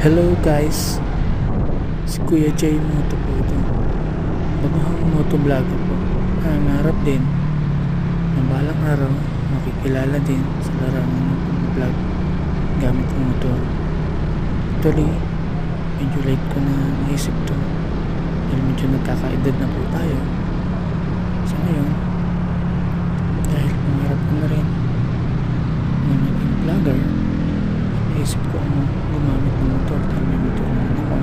Hello guys, si Kuya Jay Moto po ito. Baguhang motovlogger po. Nangarap din na balang araw makikilala din sa larangan ng pag-vlog gamit ang motor. Actually, medyo late ko na naisip to dahil medyo nagkakaedad na po tayo. So ngayon, dahil pangarap ko na rin na maging vlogger, naisip ko ang gumamit ng motor dahil may motor naman ako.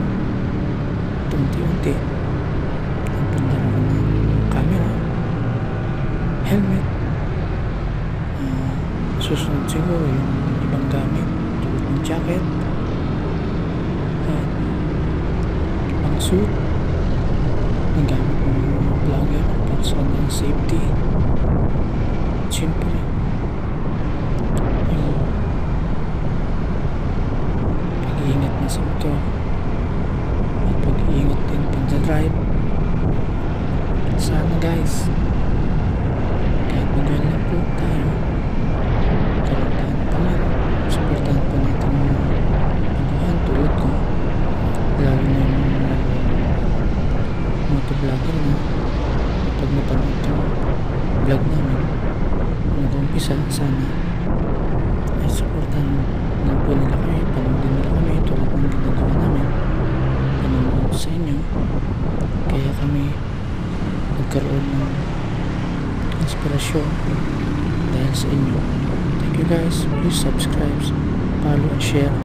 Unti-unti nagpundar ako ng camera, helmet, susunod siguro yung ibang gamit tulad ng jacket at pang suit na gamit ng mga vlogger para sa kanilang safety. At syempre yung pag-iingat na sa motor at pag-iingat din pag-drive. At sana guys, kahit magayon lang po tayo, karoon tayo ng pangarap, supportahan po natin mga baguhan tulad ko, lalo na yung mga motovlogger na kapag napanood itong vlog namin nag-umpisa, sana ay supportahan lang po nila kami, panoodin nila kami tulad ng ginagawa namin, panonood sa inyo, kaya kami nagkaroon ng inspirasyon dahil sa inyo. Thank you guys, please subscribe, follow and share.